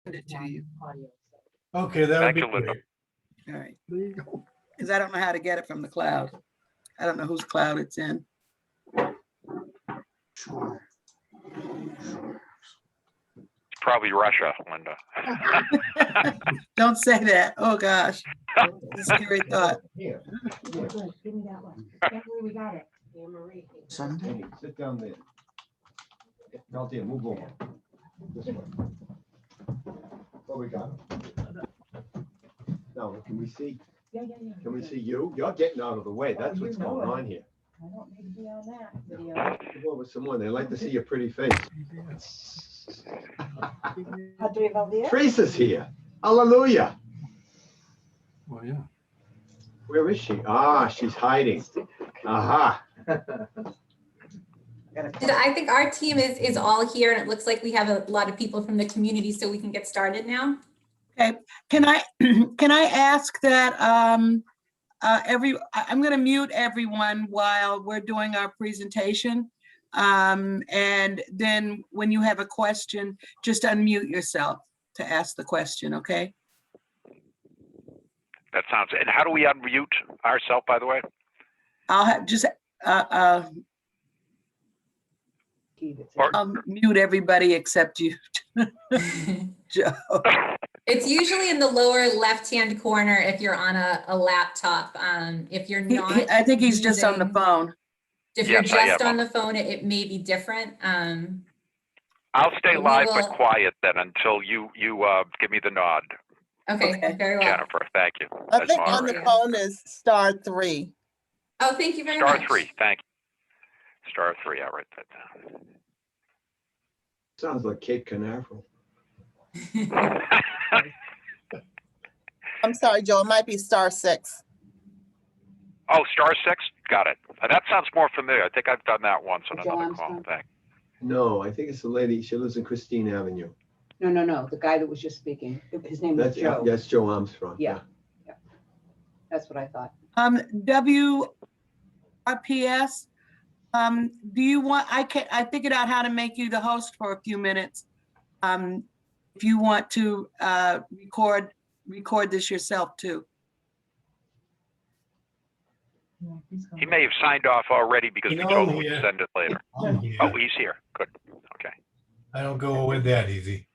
Send it to you. Okay, that would Thank be you, Linda. great. All right. There you go. Because I don't know how to get it from the cloud. I don't know whose cloud it's in. It's probably Russia, Linda. Don't say that. Oh, gosh. It's a scary thought. Here, Good, give me that one. That's where we got it. Anne Marie. Sunday, sit down there. Now, dear, move over. This way. What we got? Now, can we see, Yeah. can we see you? You're getting out of the way. That's what's going on here. I don't need to be on that video. Come over, someone, they like to see your pretty face. Padre Valdez? Teresa's here. Hallelujah. Well, yeah. Where is she? Ah, she's hiding. Aha. I think our team is all here, and it looks like we have a lot of people from the community, so we can get started now. Okay, can I ask that I'm going to mute everyone while we're doing our presentation. And then when you have a question, just unmute yourself to ask the question, okay? That sounds, and how do we unmute ourselves, by the way? I'll have just, I'll mute everybody except you, Joe. It's usually in the lower left-hand corner if you're on a laptop. If you're not. I think he's just on the using- phone. If you're Yes, I just am. on the phone, it may be different. I'll stay We live will- but quiet then until you give me the nod, Okay, Okay. very well. Jennifer. Thank you. I as think on the moderator. phone is *3. Oh, thank you very much. Star 3, thank you. Star 3, I'll write that down. Sounds like Cape Canaveral. I'm sorry, Joe, it might be *6. Oh, Star 6, got it. That sounds more familiar. I think I've done that once on Joe another call. Armstrong. Thank No, I think it's the lady, she lives in Christine Avenue. No, the guy that was just speaking, his name was That's, Joe. that's Joe Armstrong. Yeah. That's what I thought. WRPS, do you want, I figured out how to make you the host for a few minutes. If you want to record this yourself too. He may have signed off already because we No, told him we'd yeah. send it later. I'm here. Oh, he's here. Good. Okay. I don't go away that easy.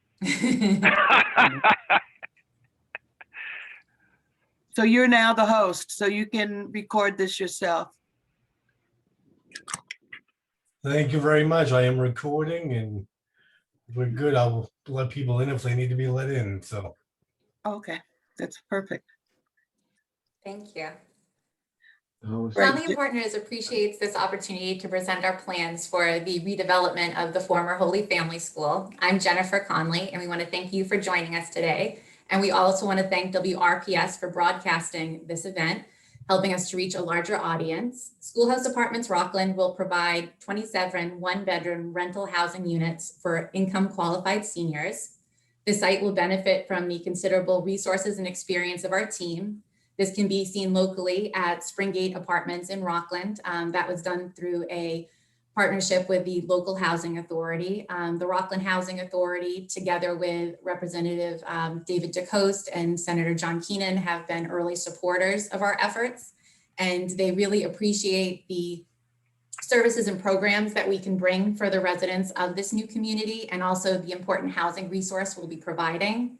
So you're now the host, so you can record this yourself. Thank you very much. I am recording and we're good. I will let people in if they need to be let in. So Okay, that's perfect. Thank you. Oh, Right. Conley & Partners appreciates this opportunity to present our plans for the redevelopment of the former Holy Family School. I'm Jennifer Conley, and we want to thank you for joining us today. And we also want to thank WRPS for broadcasting this event, helping us to reach a larger audience. Schoolhouse Apartments Rockland will provide 27 one-bedroom rental housing units for income-qualified seniors. The site will benefit from the considerable resources and experience of our team. This can be seen locally at Springgate Apartments in Rockland. That was done through a partnership with the local housing authority. The Rockland Housing Authority, together with Representative David DeCoste and Senator John Keenan, have been early supporters of our efforts. And they really appreciate the services and programs that we can bring for the residents of this new community, and also the important housing resource we'll be providing.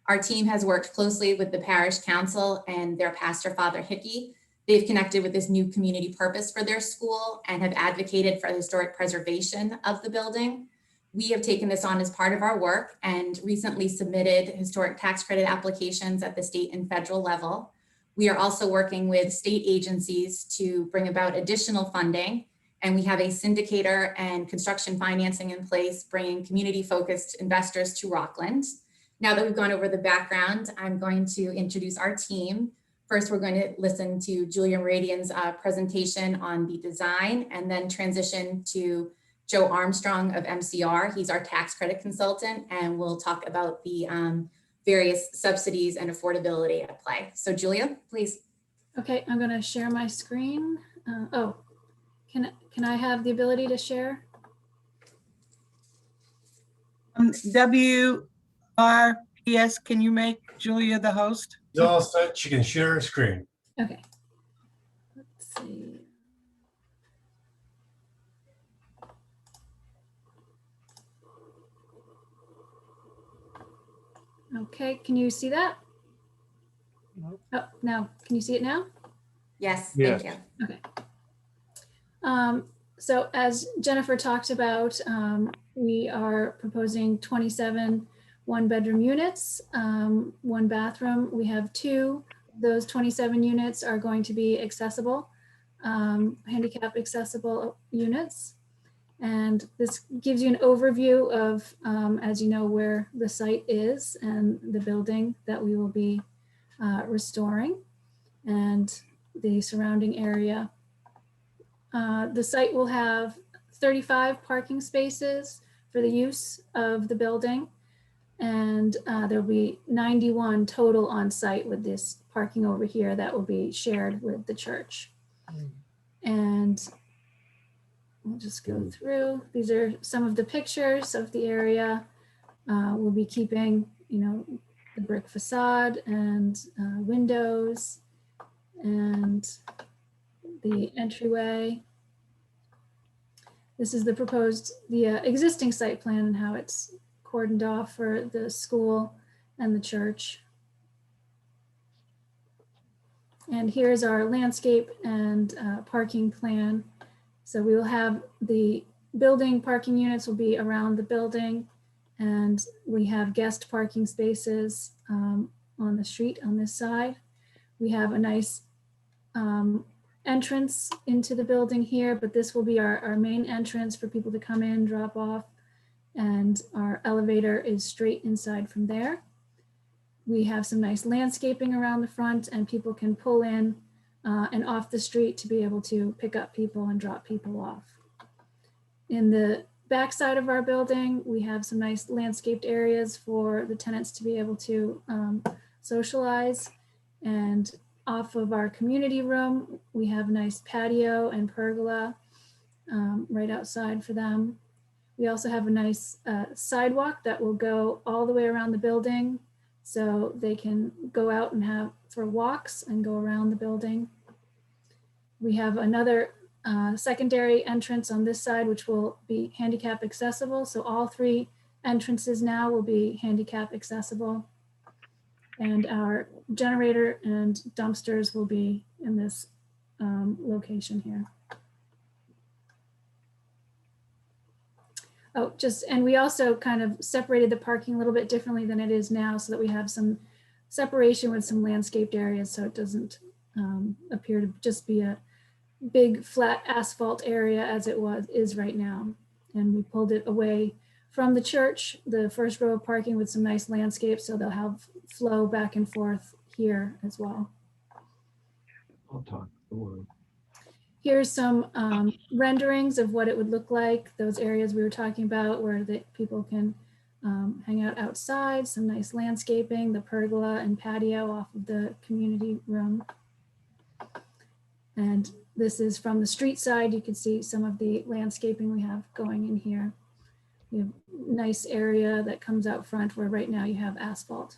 Our team has worked closely with the parish council and their pastor, Father Hickey. They've connected with this new community purpose for their school and have advocated for the historic preservation of the building. We have taken this on as part of our work and recently submitted historic tax credit applications at the state and federal level. We are also working with state agencies to bring about additional funding, and we have a syndicator and construction financing in place, bringing community-focused investors to Rockland. Now that we've gone over the background, I'm going to introduce our team. First, we're going to listen to Julia Meridian's presentation on the design, and then transition to Joe Armstrong of MCR. He's our tax credit consultant, and we'll talk about the various subsidies and affordability at play. So Julia, please. Okay, I'm going to share my screen. Can I have the ability to share? WRPS Yes, can you make Julia the host? It's all set. She can share her screen. Okay. Let's see. Okay, can you see that? Oh, now, can you see it now? Yes, Yes. thank you. So as Jennifer talked about, we are proposing 27 one-bedroom units, one bathroom. We have two. Those 27 units are going to be accessible, handicap accessible units. And this gives you an overview of, as you know, where the site is and the building that we will be restoring and the surrounding area. The site will have 35 parking spaces for the use of the building. And there'll be 91 total on site with this parking over here that will be shared with the church. And we'll just go through. These are some of the pictures of the area. We'll be keeping, you know, the brick facade and windows and the entryway. This is the proposed, the existing site plan and how it's cordoned off for the school and the church. And here's our landscape and parking plan. So we will have the building parking units will be around the building, and we have guest parking spaces on the street on this side. We have a nice entrance into the building here, but this will be our main entrance for people to come in, drop off, and our elevator is straight inside from there. We have some nice landscaping around the front, and people can pull in and off the street to be able to pick up people and drop people off. In the back side of our building, we have some nice landscaped areas for the tenants to be able to socialize. And off of our community room, we have a nice patio and pergola right outside for them. We also have a nice sidewalk that will go all the way around the building, so they can go out and have for walks and go around the building. We have another secondary entrance on this side, which will be handicap accessible. So all three entrances now will be handicap accessible. And our generator and dumpsters will be in this location here. Oh, and we also kind of separated the parking a little bit differently than it is now, so that we have some separation with some landscaped areas, so it doesn't appear to just be a big flat asphalt area as it is right now. And we pulled it away from the church, the first row of parking, with some nice landscapes, so they'll have flow back and forth here as well. I'll talk. Don't worry. Here's some renderings of what it would look like, those areas we were talking about where the people can hang out outside, some nice landscaping, the pergola and patio off of the community room. And this is from the street side. You can see some of the landscaping we have going in here. You have a nice area that comes out front where right now you have asphalt.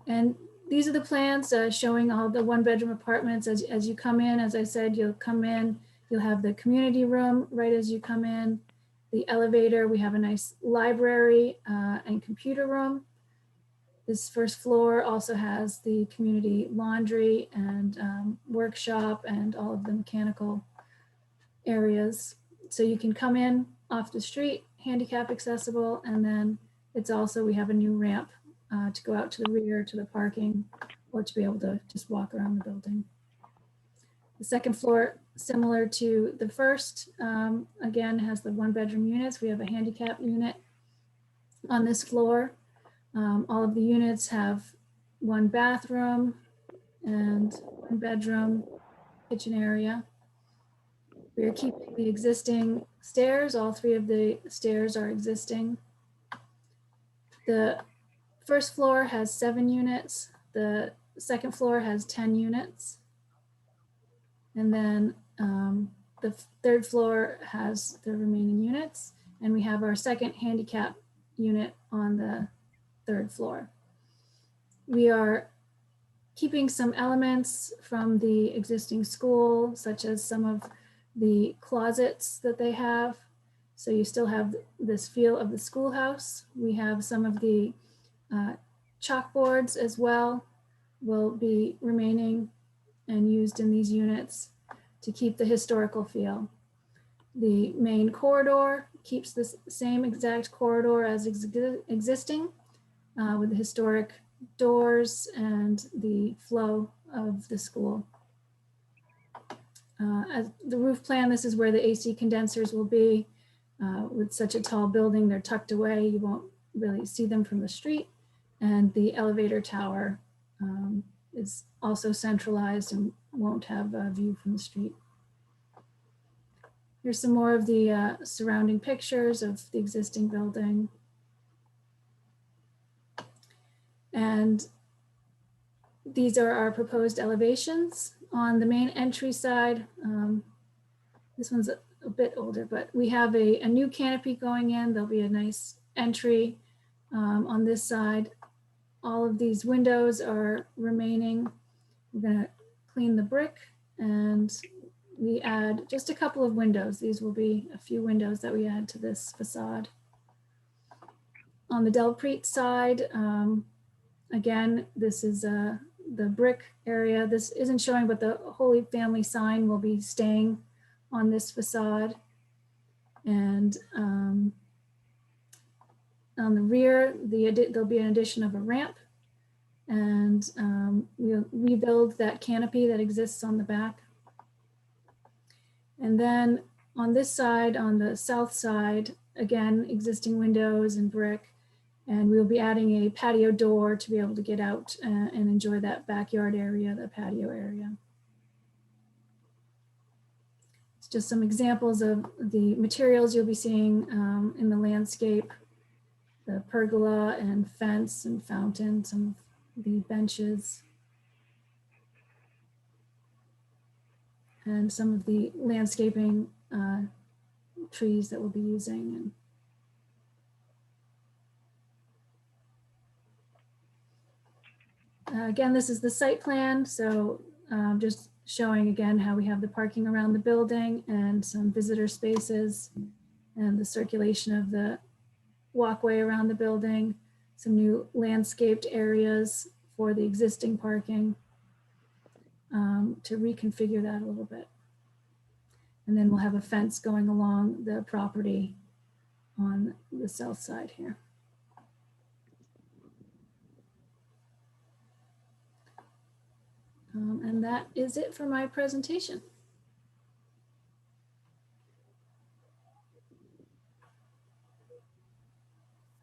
And these are the plans showing all the one-bedroom apartments. As you come in, as I said, you'll come in, you'll have the community room right as you come in, the elevator. We have a nice library and computer room. This first floor also has the community laundry and workshop and all of the mechanical areas. So you can come in off the street, handicap accessible, and then it's also, we have a new ramp to go out to the rear to the parking, or to be able to just walk around the building. The second floor, similar to the first, again, has the one-bedroom units. We have a handicap unit on this floor. All of the units have one bathroom and one bedroom, kitchen area. We are keeping the existing stairs. All three of the stairs are existing. The first floor has 7 units. The second floor has 10 units. And then the third floor has the remaining units. And we have our second handicap unit on the 3rd floor. We are keeping some elements from the existing school, such as some of the closets that they have. So you still have this feel of the schoolhouse. We have some of the chalkboards as well will be remaining and used in these units to keep the historical feel. The main corridor keeps the same exact corridor as existing with the historic doors and the flow of the school. As the roof plan, this is where the AC condensers will be. With such a tall building, they're tucked away. You won't really see them from the street. And the elevator tower is also centralized and won't have a view from the street. Here's some more of the surrounding pictures of the existing building. And these are our proposed elevations. On the main entry side, this one's a bit older, but we have a new canopy going in. There'll be a nice entry on this side. All of these windows are remaining. We're gonna clean the brick and we add just a couple of windows. These will be a few windows that we add to this facade. On the Delpreet side, again, this is the brick area. This isn't showing, but the Holy Family sign will be staying on this facade. And on the rear, there'll be an addition of a ramp, and we'll rebuild that canopy that exists on the back. And then on this side, on the south side, again, existing windows and brick, and we'll be adding a patio door to be able to get out and enjoy that backyard area, the patio area. It's just some examples of the materials you'll be seeing in the landscape, the pergola and fence and fountain, some of the benches, and some of the landscaping trees that we'll be using. And again, this is the site plan. So just showing again how we have the parking around the building and some visitor spaces and the circulation of the walkway around the building, some new landscaped areas for the existing parking to reconfigure that a little bit. And then we'll have a fence going along the property on the south side here. And that is it for my presentation.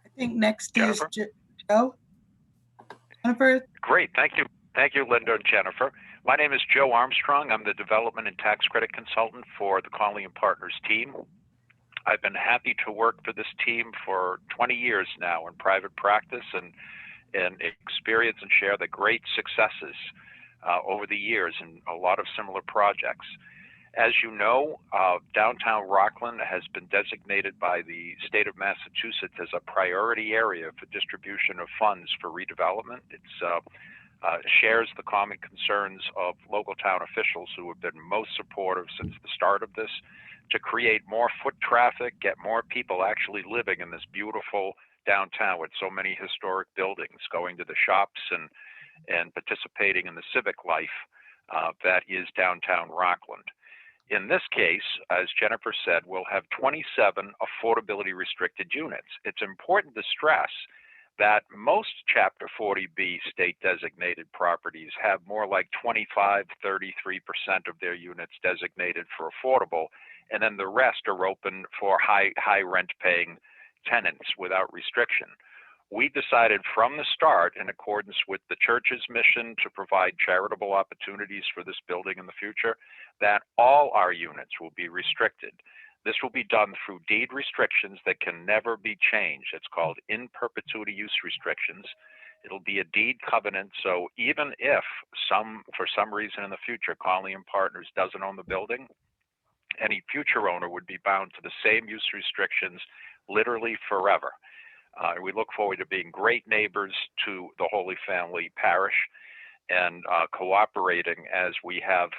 I think next is Jennifer? Joe. Jennifer, Great, thank you. Thank you, Linda and Jennifer. My name is Joe Armstrong. I'm the Development and Tax Credit Consultant for the Conley and Partners team. I've been happy to work for this team for 20 years now in private practice and experience and share the great successes over the years in a lot of similar projects. As you know, downtown Rockland has been designated by the state of Massachusetts as a priority area for distribution of funds for redevelopment. It shares the common concerns of local town officials who have been most supportive since the start of this to create more foot traffic, get more people actually living in this beautiful downtown with so many historic buildings, going to the shops and participating in the civic life that is downtown Rockland. In this case, as Jennifer said, we'll have 27 affordability restricted units. It's important to stress that most Chapter 40B state designated properties have more like 25, 33% of their units designated for affordable, and then the rest are open for high rent paying tenants without restriction. We decided from the start, in accordance with the church's mission to provide charitable opportunities for this building in the future, that all our units will be restricted. This will be done through deed restrictions that can never be changed. It's called in perpetuity use restrictions. It'll be a deed covenant, so even if for some reason in the future, Conley and Partners doesn't own the building, any future owner would be bound to the same use restrictions literally forever. We look forward to being great neighbors to the Holy Family Parish and cooperating as we have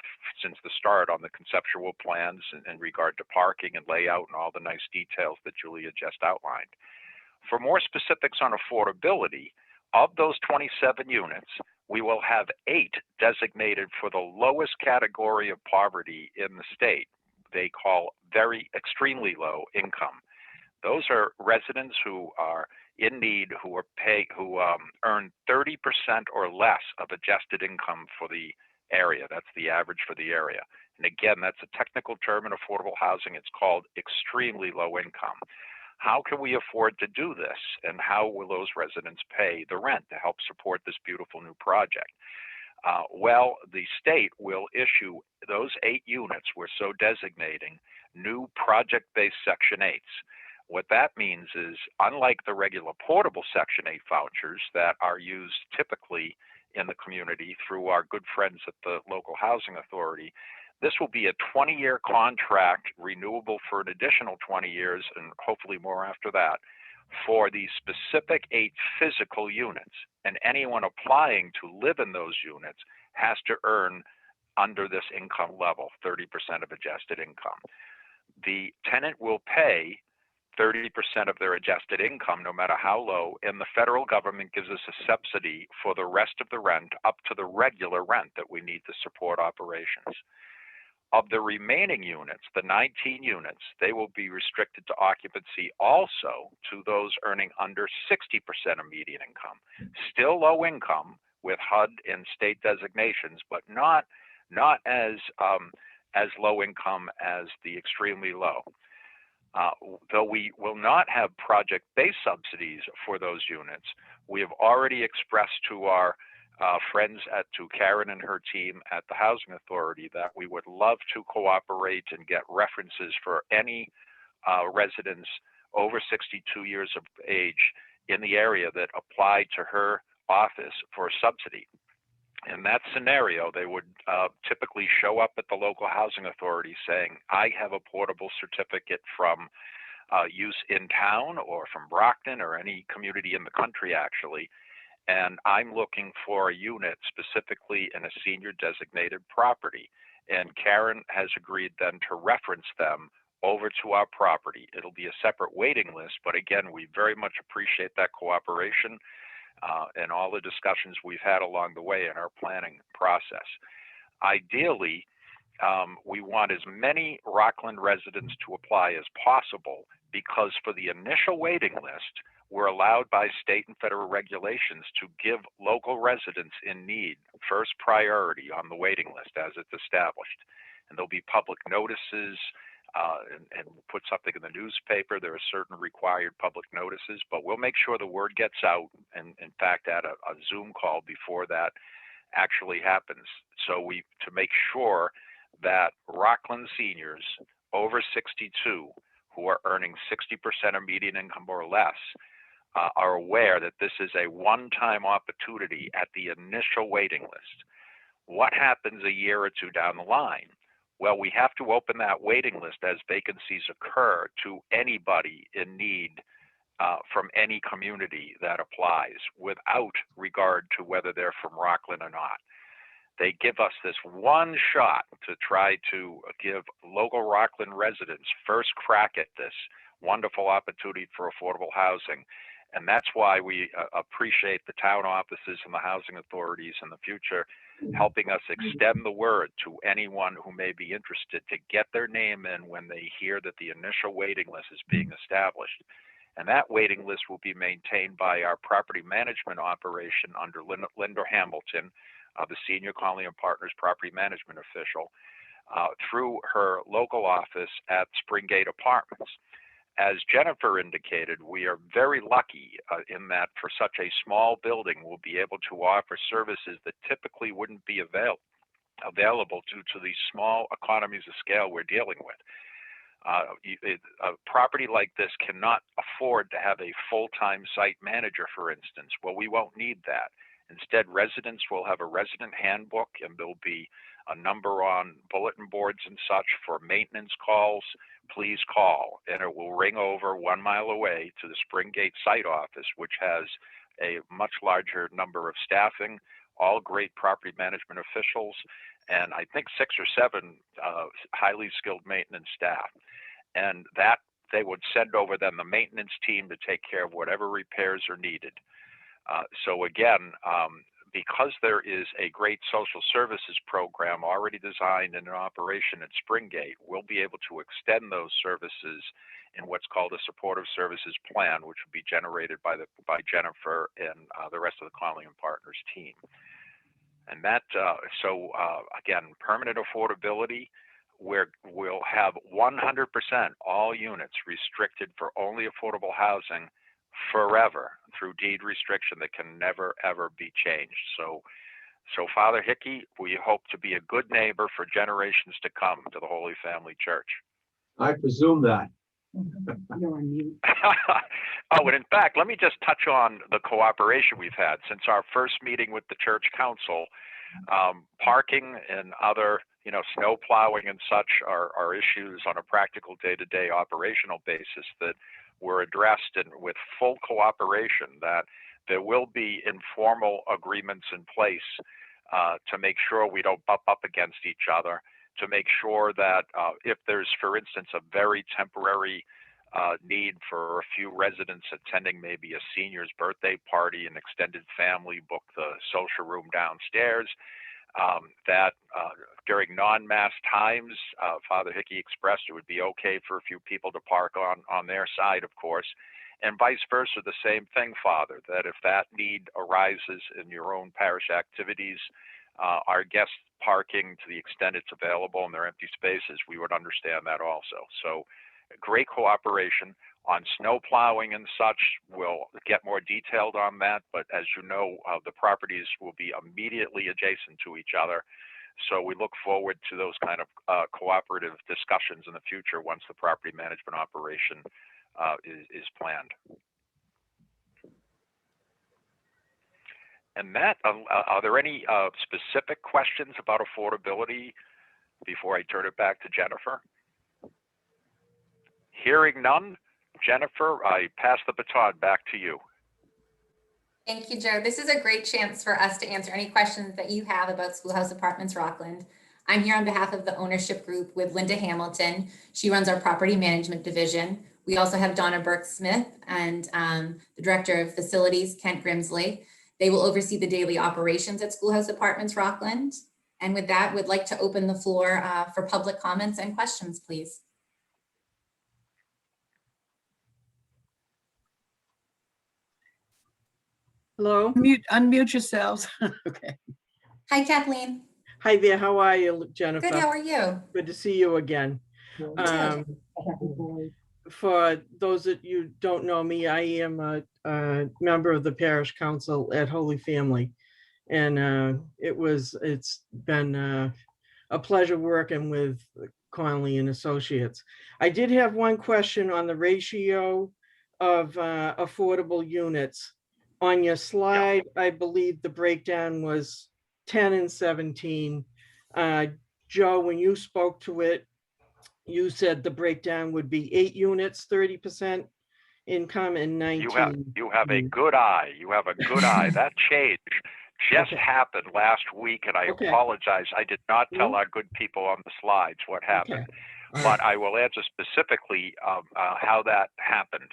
since the start on the conceptual plans in regard to parking and layout and all the nice details that Julia just outlined. For more specifics on affordability, of those 27 units, we will have 8 designated for the lowest category of poverty in the state. They call extremely low income. Those are residents who are in need, who earn 30% or less of adjusted income for the area. That's the average for the area. And again, that's a technical term in affordable housing. It's called extremely low income. How can we afford to do this? And how will those residents pay the rent to help support this beautiful new project? Well, the state will issue those 8 units we're so designating new project-based Section 8s. What that means is, unlike the regular portable Section 8 vouchers that are used typically in the community through our good friends at the local housing authority, this will be a 20-year contract, renewable for an additional 20 years, and hopefully more after that, for these specific 8 physical units. And anyone applying to live in those units has to earn under this income level, 30% of adjusted income. The tenant will pay 30% of their adjusted income, no matter how low, and the federal government gives us a subsidy for the rest of the rent up to the regular rent that we need to support operations. Of the remaining units, the 19 units, they will be restricted to occupancy also to those earning under 60% of median income. Still low income with HUD and state designations, but not as low income as the extremely low. Though we will not have project-based subsidies for those units, we have already expressed to our friends to Karen and her team at the Housing Authority that we would love to cooperate and get references for any residents over 62 years of age in the area that applied to her office for a subsidy. In that scenario, they would typically show up at the local housing authority saying, I have a portable certificate from use in town or from Brockton or any community in the country actually, and I'm looking for a unit specifically in a senior designated property. And Karen has agreed then to reference them over to our property. It'll be a separate waiting list, but again, we very much appreciate that cooperation and all the discussions we've had along the way in our planning process. Ideally, we want as many Rockland residents to apply as possible, because for the initial waiting list, we're allowed by state and federal regulations to give local residents in need first priority on the waiting list as it's established. And there'll be public notices and we'll put something in the newspaper. There are certain required public notices, but we'll make sure the word gets out, and in fact add a Zoom call before that actually happens. So to make sure that Rockland seniors over 62 who are earning 60% of median income or less are aware that this is a one-time opportunity at the initial waiting list. What happens a year or two down the line? Well, we have to open that waiting list as vacancies occur to anybody in need from any community that applies, without regard to whether they're from Rockland or not. They give us this one shot to try to give local Rockland residents first crack at this wonderful opportunity for affordable housing. And that's why we appreciate the town offices and the housing authorities in the future helping us extend the word to anyone who may be interested to get their name in when they hear that the initial waiting list is being established. And that waiting list will be maintained by our property management operation under Linda Hamilton, the Senior Conley and Partners property management official, through her local office at Springgate Apartments. As Jennifer indicated, we are very lucky in that for such a small building, we'll be able to offer services that typically wouldn't be available due to the small economies of scale we're dealing with. A property like this cannot afford to have a full-time site manager, for instance. Well, we won't need that. Instead, residents will have a resident handbook, and there'll be a number on bulletin boards and such for maintenance calls, please call, and it will ring over 1 mile away to the Springgate site office, which has a much larger number of staffing, all great property management officials, and I think 6 or 7 highly skilled maintenance staff. And that they would send over then the maintenance team to take care of whatever repairs are needed. So again, because there is a great social services program already designed and in operation at Springgate, we'll be able to extend those services in what's called a supportive services plan, which will be generated by Jennifer and the rest of the Conley and Partners team. And that, again, permanent affordability, where we'll have 100% all units restricted for only affordable housing forever through deed restriction that can never, ever be changed. So Father Hickey, we hope to be a good neighbor for generations to come to the Holy Family Church. I presume that. You're on mute. Oh, and in fact, let me just touch on the cooperation we've had since our first meeting with the church council. Parking and other, snow plowing and such are issues on a practical day-to-day operational basis that were addressed, and with full cooperation that there will be informal agreements in place to make sure we don't bump up against each other, to make sure that if there's, for instance, a very temporary need for a few residents attending maybe a senior's birthday party, an extended family, book the social room downstairs, that during non-mass times, Father Hickey expressed it would be okay for a few people to park on their side, of course, and vice versa, the same thing, Father, that if that need arises in your own parish activities, our guest parking to the extent it's available in their empty spaces, we would understand that also. So great cooperation. On snow plowing and such, we'll get more detailed on that, but as you know, the properties will be immediately adjacent to each other. So we look forward to those kind of cooperative discussions in the future once the property management operation is planned. And Matt, are there any specific questions about affordability before I turn it back to Jennifer? Hearing none, Jennifer, I pass the baton back to you. Thank you, Joe. This is a great chance for us to answer any questions that you have about Schoolhouse Apartments Rockland. I'm here on behalf of the ownership group with Linda Hamilton. She runs our property management division. We also have Donna Burke-Smith and the director of facilities, Kent Grimsley. They will oversee the daily operations at Schoolhouse Apartments Rockland. And with that, we'd like to open the floor for public comments and questions, please. Hello. Unmute yourselves. Okay. Hi, Kathleen. Hi there. How are you, Jennifer? Good, how are you? Good to see you again. For those that you don't know me, I am a member of the parish council at Holy Family. And it's been a pleasure working with Conley and Associates. I did have one question on the ratio of affordable units. On your slide, I believe the breakdown was 10 and 17. Joe, when you spoke to it, you said the breakdown would be 8 units, 30% income, and 19. You have a good eye. You have a good eye. That change just happened last week, and I apologize. I did not tell our good people on the slides what happened. But I will answer specifically how that happened.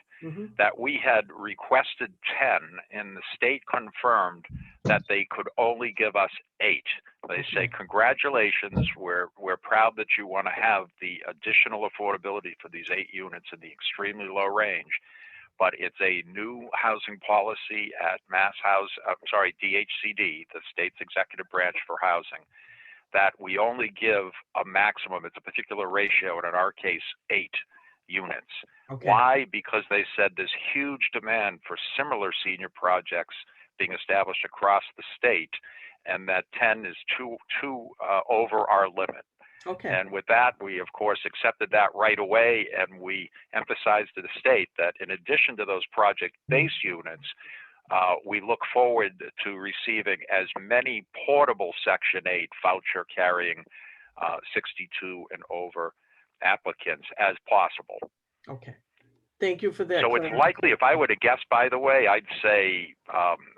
That we had requested 10 and the state confirmed that they could only give us 8. They say, congratulations, we're proud that you want to have the additional affordability for these 8 units in the extremely low range. But it's a new housing policy at DHCD, the state's executive branch for housing, that we only give a maximum, it's a particular ratio, and in our case, 8 units. Why? Because they said there's huge demand for similar senior projects being established across the state, and that 10 is too over our limit. And with that, we of course accepted that right away, and we emphasized to the state that in addition to those project-based units, we look forward to receiving as many portable Section 8 voucher carrying 62 and over applicants as possible. Okay. Thank you for that. So it's likely, if I were to guess, by the way, I'd say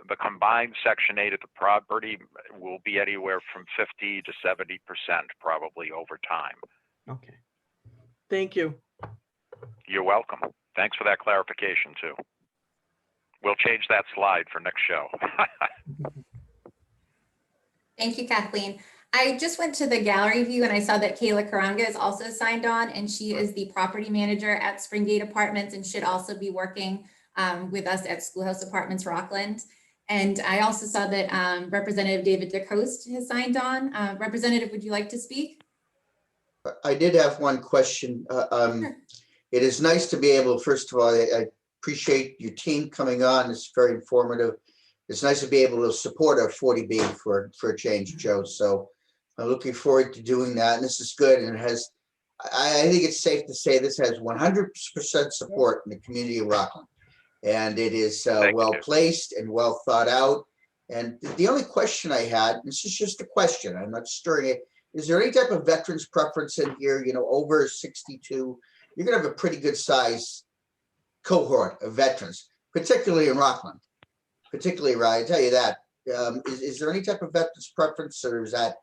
the combined Section 8 of the property will be anywhere from 50 to 70% probably over time. Okay. Thank you. You're welcome. Thanks for that clarification too. We'll change that slide for next show. Thank you, Kathleen. I just went to the gallery view and I saw that Kayla Karanga is also signed on, and she is the property manager at Springgate Apartments and should also be working with us at Schoolhouse Apartments Rockland. And I also saw that Representative David DeCoste has signed on. Representative, would you like to speak? I did have one question. Sure. It is nice to be able, first of all, I appreciate your team coming on. It's very informative. It's nice to be able to support our 40B for a change, Joe. So I'm looking forward to doing that. And this is good. And it has, I think it's safe to say this has 100% support in the community of Rockland. And it is well placed and well thought out. And the only question I had, this is just a question, I'm not stirring it. Is there any type of veterans preference in here, you know, over 62? You're gonna have a pretty good size cohort of veterans, particularly in Rockland. Particularly, right? I tell you that. Is there any type of veterans preference, or is that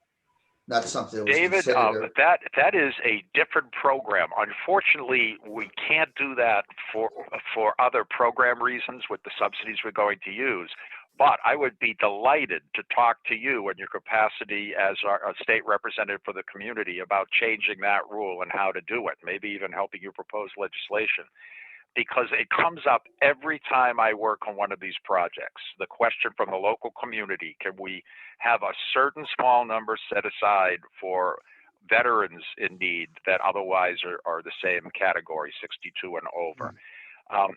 not something that was David, considered? that is a different program. Unfortunately, we can't do that for other program reasons with the subsidies we're going to use. But I would be delighted to talk to you in your capacity as our state representative for the community about changing that rule and how to do it, maybe even helping you propose legislation. Because it comes up every time I work on one of these projects. The question from the local community, can we have a certain small number set aside for veterans in need that otherwise are the same category, 62 and over?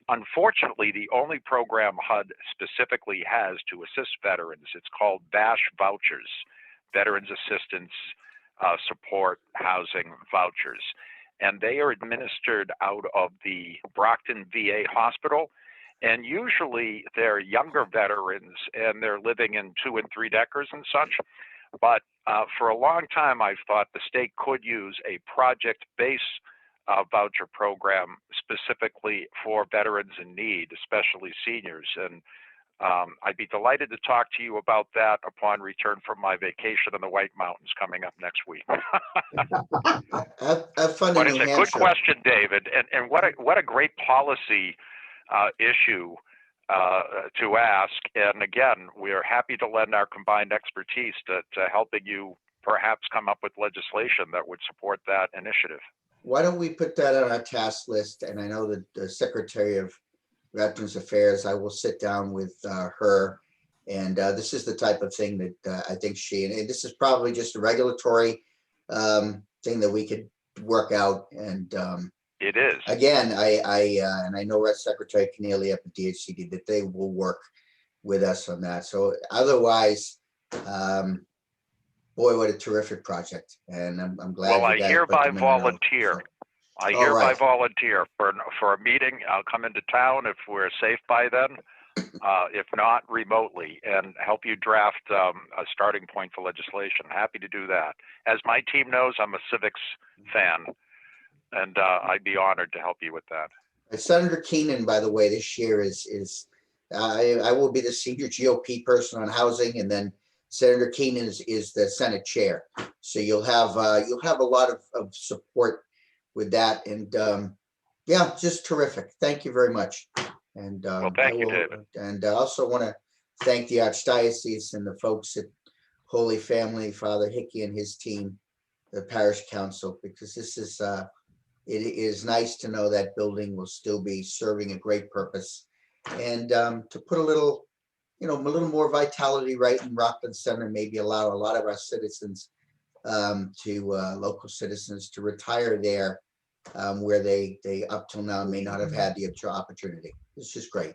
Unfortunately, the only program HUD specifically has to assist veterans, it's called VASH vouchers, Veterans Assistance Support Housing Vouchers. And they are administered out of the Brockton VA Hospital. And usually they're younger veterans and they're living in 2- and 3-deckers and such. But for a long time, I've thought the state could use a project-based voucher program specifically for veterans in need, especially seniors. And I'd be delighted to talk to you about that upon return from my vacation in the White Mountains coming up next week. Have fun But in it's New a good Hampshire. question, David, and what a great policy issue to ask. And again, we are happy to lend our combined expertise to helping you perhaps come up with legislation that would support that initiative. Why don't we put that on our task list? And I know that the Secretary of Veterans Affairs, I will sit down with her. And this is the type of thing that I think and this is probably just a regulatory thing that we could work out. And it is. Again, and I know Secretary Keneally up at DHCD that they will work with us on that. So otherwise, boy, what a terrific project. And I'm glad. Well, I you guys hereby put them in a row, volunteer. so. I All hereby right. volunteer for a meeting. I'll come into town if we're safe by then, if not remotely, and help you draft a starting point for legislation. Happy to do that. As my team knows, I'm a civics fan, and I'd be honored to help you with that. Senator Keenan, by the way, this year is I will be the senior GOP person on housing, and then Senator Keenan is the Senate chair. So you'll have a lot of support with that, and yeah, just terrific. Thank you very much. And well, thank you, David. And I also want to thank the Archdiocese and the folks at Holy Family, Father Hickey and his team, the parish council, because this is it is nice to know that building will still be serving a great purpose, and to put a little more vitality right in Rockland Center, maybe allow a lot of our citizens local citizens to retire there, where they up till now may not have had the opportunity. It's just great.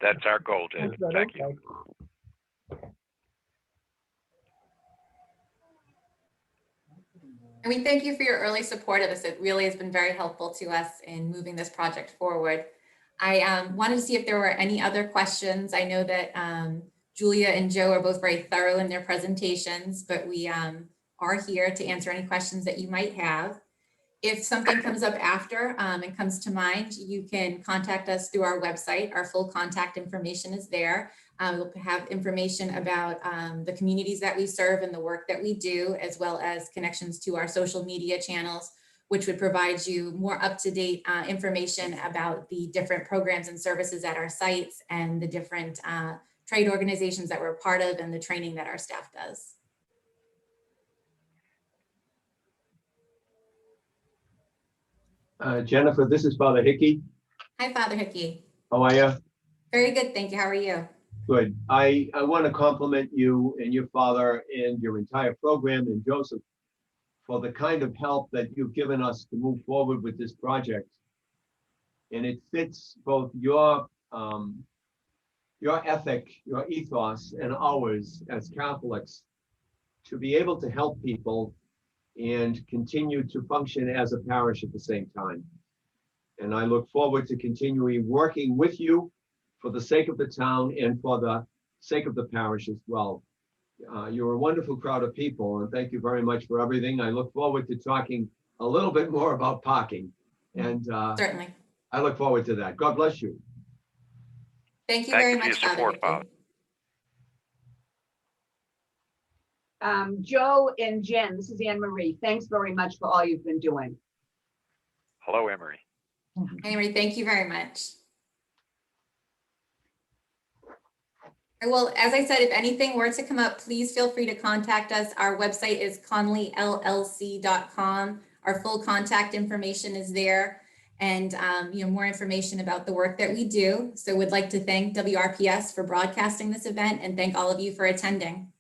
That's our goal, David. Thank you. And we thank you for your early support of this. It really has been very helpful to us in moving this project forward. I wanted to see if there were any other questions. I know that Julia and Joe are both very thorough in their presentations, but we are here to answer any questions that you might have. If something comes up after and comes to mind, you can contact us through our website. Our full contact information is there. We'll have information about the communities that we serve and the work that we do, as well as connections to our social media channels, which would provide you more up-to-date information about the different programs and services at our sites and the different trade organizations that we're a part of and the training that our staff does. Jennifer, this is Father Hickey. Hi, Father Hickey. How are you? Very good, thank you. How are you? Good. I want to compliment you and your father and your entire program and Joseph for the kind of help that you've given us to move forward with this project. And it fits both your ethic, your ethos, and ours as Catholics to be able to help people and continue to function as a parish at the same time. And I look forward to continuing working with you for the sake of the town and for the sake of the parish as well. You're a wonderful crowd of people, and thank you very much for everything. I look forward to talking a little bit more about parking, and Certainly. I look forward to that. God bless you. Thank you Thank very you for your much, Father support, Hickey. Father. Joe and Jen, this is Anne Marie. Thanks very much for all you've been doing. Hello, Emery. Anyway, thank you very much. Well, as I said, if anything were to come up, please feel free to contact us. Our website is conleyllc.com. Our full contact information is there, and more information about the work that we do. So we'd like to thank WRPS for broadcasting this event and thank all of you for attending.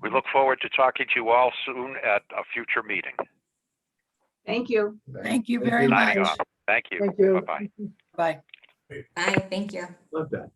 We look forward to talking to you all soon at a future meeting. Thank you. Thank you very Signing much. off. Thank you. Thank you. Bye-bye. Bye. Bye, thank you. Love that.